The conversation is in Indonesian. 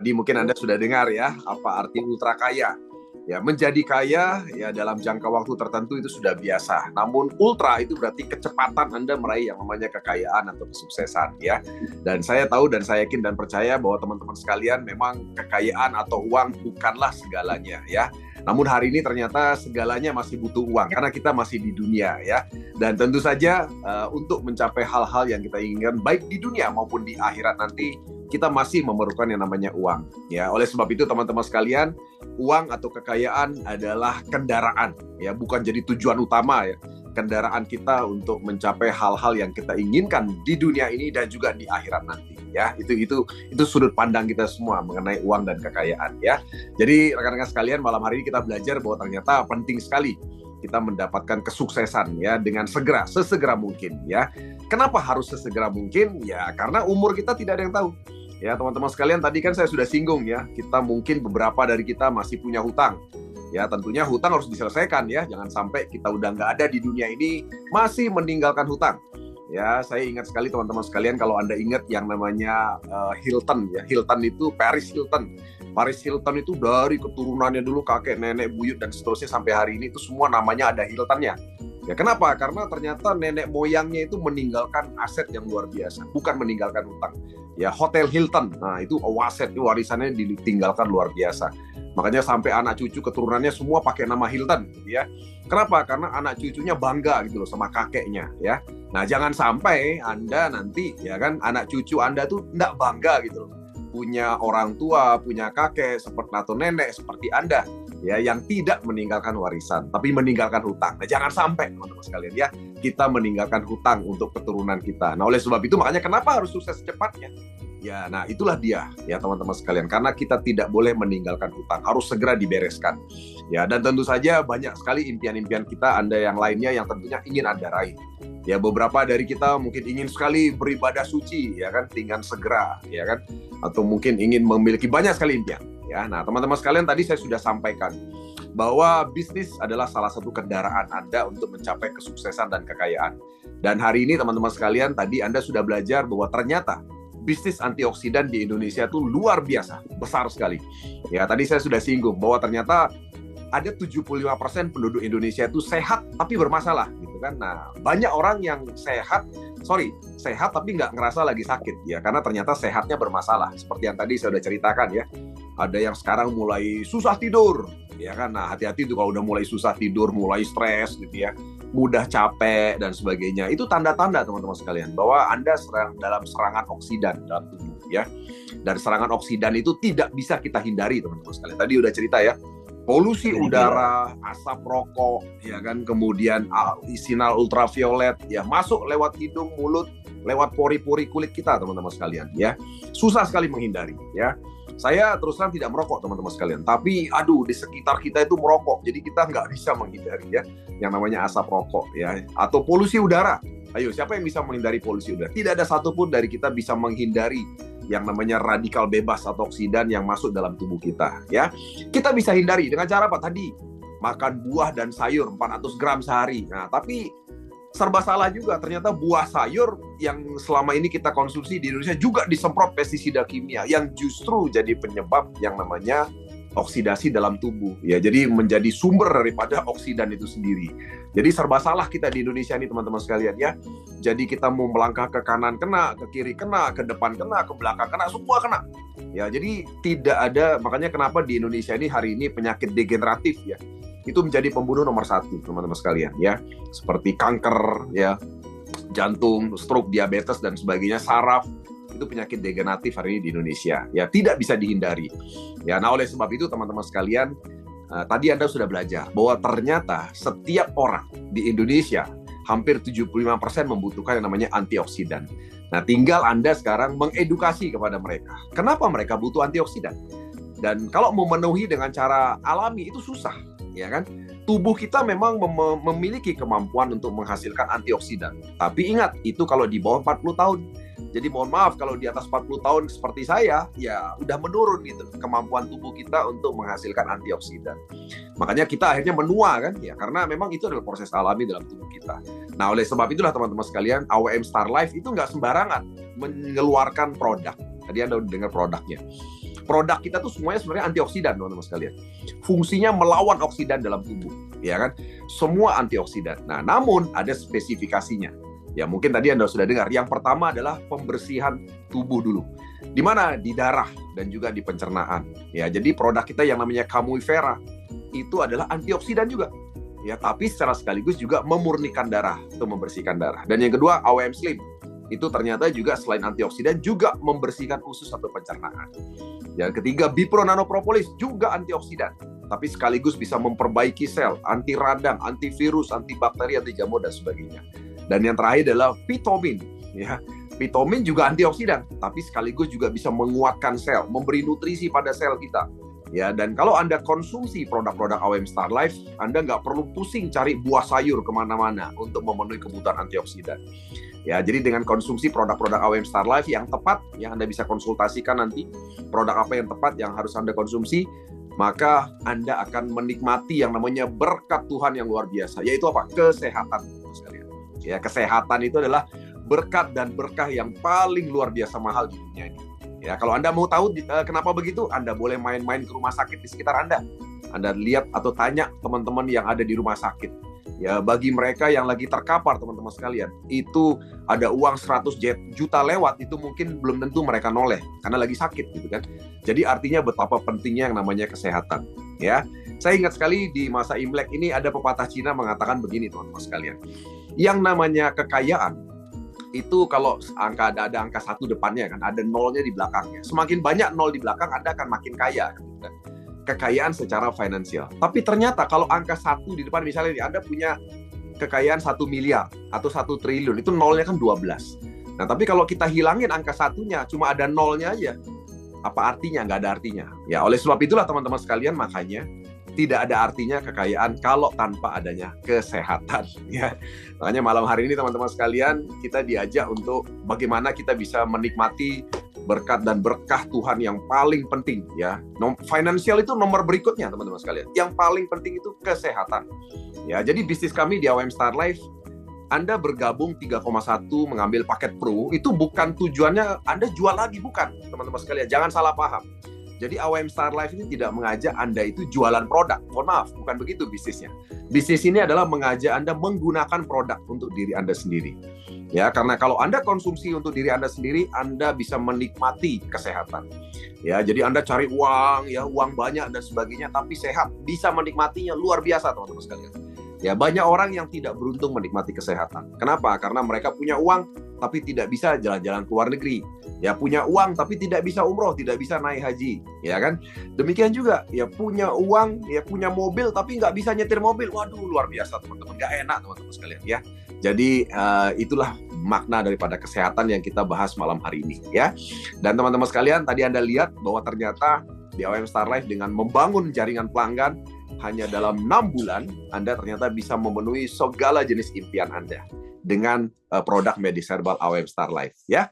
Jadi mungkin Anda sudah dengar ya, apa arti ultra kaya. Ya, menjadi kaya ya dalam jangka waktu tertentu itu sudah biasa. Namun ultra itu berarti kecepatan Anda meraih yang namanya kekayaan atau kesuksesan ya. Dan saya tahu dan saya yakin dan percaya bahwa teman-teman sekalian memang kekayaan atau uang bukanlah segalanya ya. Namun hari ini ternyata segalanya masih butuh uang karena kita masih di dunia ya. Dan tentu saja untuk mencapai hal-hal yang kita inginkan baik di dunia maupun di akhirat nanti kita masih memerlukan yang namanya uang. Ya, oleh sebab itu teman-teman sekalian, uang atau kekayaan adalah kendaraan, ya, bukan jadi tujuan utama ya. Kendaraan kita untuk mencapai hal-hal yang kita inginkan di dunia ini dan juga di akhirat nanti. Ya, itu sudut pandang kita semua mengenai uang dan kekayaan. Ya, jadi rekan-rekan sekalian, malam hari ini kita belajar bahwa ternyata penting sekali kita mendapatkan kesuksesan ya dengan sesegera mungkin ya. Kenapa harus sesegera mungkin? Ya, karena umur kita tidak ada yang tahu. Ya, teman-teman sekalian, tadi kan saya sudah singgung ya, kita mungkin beberapa dari kita masih punya hutang. Ya, tentunya hutang harus diselesaikan ya, jangan sampai kita udah nggak ada di dunia ini masih meninggalkan hutang. Ya, saya ingat sekali teman-teman sekalian, kalau Anda ingat yang namanya Hilton ya, Hilton itu Paris Hilton. Paris Hilton itu dari keturunannya dulu kakek, nenek, buyut dan seterusnya sampai hari ini itu semua namanya ada Hiltonnya. Ya, kenapa? Karena ternyata nenek moyangnya itu meninggalkan aset yang luar biasa, bukan meninggalkan hutang. Ya, Hotel Hilton, nah itu aset warisannya ditinggalkan luar biasa. Makanya sampai anak cucu keturunannya semua pakai nama Hilton, gitu ya. Kenapa? Karena anak cucunya bangga gitu loh sama kakeknya, ya. Nah, jangan sampai Anda nanti, ya kan, anak cucu Anda tuh enggak bangga gitu loh. Punya orang tua, punya kakek seperti atau nenek seperti Anda, ya, yang tidak meninggalkan warisan, tapi meninggalkan hutang. Nah, jangan sampai teman-teman sekalian ya, kita meninggalkan hutang untuk keturunan kita. Nah, oleh sebab itu makanya kenapa harus sukses secepatnya? Ya, nah itulah dia ya teman-teman sekalian. Karena kita tidak boleh meninggalkan hutang, harus segera dibereskan. Ya, dan tentu saja banyak sekali impian-impian kita, Anda yang lainnya yang tentunya ingin Anda raih. Ya, beberapa dari kita mungkin ingin sekali beribadah suci, ya kan, dengan segera, ya kan, atau mungkin ingin memiliki banyak sekali impian. Ya, nah teman-teman sekalian, tadi saya sudah sampaikan bahwa bisnis adalah salah satu kendaraan Anda untuk mencapai kesuksesan dan kekayaan. Dan hari ini teman-teman sekalian, tadi Anda sudah belajar bahwa ternyata bisnis antioksidan di Indonesia itu luar biasa, besar sekali. Ya, tadi saya sudah singgung bahwa ternyata ada 75% penduduk Indonesia itu sehat tapi bermasalah gitu kan. Nah, banyak orang yang sehat tapi nggak ngerasa lagi sakit ya, karena ternyata sehatnya bermasalah. Seperti yang tadi saya sudah ceritakan ya. Ada yang sekarang mulai susah tidur, ya kan. Nah, hati-hati tuh kalau udah mulai susah tidur, mulai stres gitu ya, mudah capek dan sebagainya. Itu tanda-tanda teman-teman sekalian bahwa Anda dalam serangan oksidan dalam tubuh ya. Dan serangan oksidan itu tidak bisa kita hindari teman-teman sekalian. Tadi udah cerita ya. Polusi udara, asap rokok, ya kan, kemudian sinar ultraviolet, ya, masuk lewat hidung, mulut, lewat pori-pori kulit kita, teman-teman sekalian, ya. Susah sekali menghindari, ya. Saya terus terang tidak merokok, teman-teman sekalian. Tapi, di sekitar kita itu merokok, jadi kita nggak bisa menghindari, ya, yang namanya asap rokok, ya, atau polusi udara. Ayo, siapa yang bisa menghindari polusi udara? Tidak ada satupun dari kita bisa menghindari yang namanya radikal bebas atau oksidan yang masuk dalam tubuh kita. Ya, kita bisa hindari dengan cara apa tadi? Makan buah dan sayur 400 gram sehari. Nah, tapi serba salah juga. Ternyata buah sayur yang selama ini kita konsumsi di Indonesia juga disemprot pestisida kimia yang justru jadi penyebab yang namanya oksidasi dalam tubuh. Ya, jadi menjadi sumber daripada oksidan itu sendiri. Jadi serba salah kita di Indonesia ini teman-teman sekalian ya. Jadi kita mau melangkah ke kanan kena, ke kiri kena, ke depan kena, ke belakang kena, semua kena. Ya, jadi tidak ada, makanya kenapa di Indonesia ini hari ini penyakit degeneratif ya, itu menjadi pembunuh nomor 1 teman-teman sekalian ya. Seperti kanker ya, jantung, stroke, diabetes dan sebagainya, saraf. Itu penyakit degeneratif hari ini di Indonesia. Ya, tidak bisa dihindari. Ya, nah oleh sebab itu teman-teman sekalian, tadi Anda sudah belajar bahwa ternyata setiap orang di Indonesia hampir 75% membutuhkan yang namanya antioksidan. Nah, tinggal Anda sekarang mengedukasi kepada mereka. Kenapa mereka butuh antioksidan? Dan kalau memenuhi dengan cara alami itu susah, ya kan? Tubuh kita memang memiliki kemampuan untuk menghasilkan antioksidan. Tapi ingat, itu kalau di bawah 40 tahun. Jadi mohon maaf kalau di atas 40 tahun seperti saya, ya udah menurun gitu kemampuan tubuh kita untuk menghasilkan antioksidan. Makanya kita akhirnya menua kan, ya karena memang itu adalah proses alami dalam tubuh kita. Nah, oleh sebab itulah teman-teman sekalian, AWM Star Life itu nggak sembarangan mengeluarkan produk. Tadi Anda udah dengar produknya. Produk kita tuh semuanya sebenarnya antioksidan, teman-teman sekalian. Fungsinya melawan oksidan dalam tubuh, ya kan? Semua antioksidan. Nah, namun ada spesifikasinya. Ya, mungkin tadi Anda sudah dengar. Yang pertama adalah pembersihan tubuh dulu. Di mana? Di darah dan juga di pencernaan. Ya, jadi produk kita yang namanya Camui Vera itu adalah antioksidan juga. Ya, tapi secara sekaligus juga memurnikan darah, atau membersihkan darah. Dan yang kedua, AWM Slim. Itu ternyata juga selain antioksidan juga membersihkan usus atau pencernaan. Yang ketiga, Bipro Nanopropolis juga antioksidan, tapi sekaligus bisa memperbaiki sel, anti radang, antivirus, antibakteri, anti jamur dan sebagainya. Dan yang terakhir adalah Pitomin, ya. Pitomin juga antioksidan, tapi sekaligus juga bisa menguatkan sel, memberi nutrisi pada sel kita. Ya, dan kalau Anda konsumsi produk-produk AWM Star Life, Anda nggak perlu pusing cari buah sayur kemana-mana untuk memenuhi kebutuhan antioksidan. Ya, jadi dengan konsumsi produk-produk AWM Star Life yang tepat, yang Anda bisa konsultasikan nanti, produk apa yang tepat yang harus Anda konsumsi, maka Anda akan menikmati yang namanya berkat Tuhan yang luar biasa, yaitu apa? Kesehatan. Ya, kesehatan itu adalah berkat dan berkah yang paling luar biasa mahal di dunia ini. Ya, kalau Anda mau tahu kenapa begitu, Anda boleh main-main ke rumah sakit di sekitar Anda. Anda lihat atau tanya teman-teman yang ada di rumah sakit. Ya, bagi mereka yang lagi terkapar, teman-teman sekalian, itu ada uang 100 juta lewat, itu mungkin belum tentu mereka noleh karena lagi sakit gitu kan. Jadi artinya betapa pentingnya yang namanya kesehatan, ya. Saya ingat sekali di masa Imlek ini ada pepatah Cina mengatakan begini, teman-teman sekalian. Yang namanya kekayaan itu kalau ada angka 1 depannya kan, ada nolnya di belakangnya. Semakin banyak nol di belakang, Anda akan makin kaya gitu kan. Kekayaan secara finansial. Tapi ternyata kalau angka 1 di depan, misalnya Anda punya kekayaan 1 miliar atau 1 triliun, itu nolnya kan 12. Nah, tapi kalau kita hilangin angka 1-nya, cuma ada nolnya aja, apa artinya? Nggak ada artinya. Ya, oleh sebab itulah teman-teman sekalian, makanya tidak ada artinya kekayaan kalau tanpa adanya kesehatan. Ya, makanya malam hari ini teman-teman sekalian, kita diajak untuk bagaimana kita bisa menikmati berkat dan berkah Tuhan yang paling penting, ya. Finansial itu nomor berikutnya, teman-teman sekalian. Yang paling penting itu kesehatan. Ya, jadi bisnis kami di AWM Star Life, Anda bergabung 3,1 mengambil paket Pro, itu bukan tujuannya Anda jual lagi, bukan, teman-teman sekalian. Jangan salah paham. Jadi AWM Star Life ini tidak mengajak Anda itu jualan produk. Mohon maaf, bukan begitu bisnisnya. Bisnis ini adalah mengajak Anda menggunakan produk untuk diri Anda sendiri. Ya, karena kalau Anda konsumsi untuk diri Anda sendiri, Anda bisa menikmati kesehatan. Ya, jadi Anda cari uang, ya uang banyak dan sebagainya, tapi sehat, bisa menikmatinya luar biasa, teman-teman sekalian. Ya, banyak orang yang tidak beruntung menikmati kesehatan. Kenapa? Karena mereka punya uang, tapi tidak bisa jalan-jalan ke luar negeri. Ya, punya uang, tapi tidak bisa umroh, tidak bisa naik haji. Ya kan? Demikian juga, ya punya uang, ya punya mobil, tapi nggak bisa nyetir mobil. Waduh, luar biasa, teman-teman. Nggak enak, teman-teman sekalian. Ya, jadi itulah makna daripada kesehatan yang kita bahas malam hari ini. Ya, dan teman-teman sekalian, tadi Anda lihat bahwa ternyata di AWM Star Life dengan membangun jaringan pelanggan, hanya dalam 6 bulan, Anda ternyata bisa memenuhi segala jenis impian Anda dengan produk Medis Herbal AWM Star Life. Ya,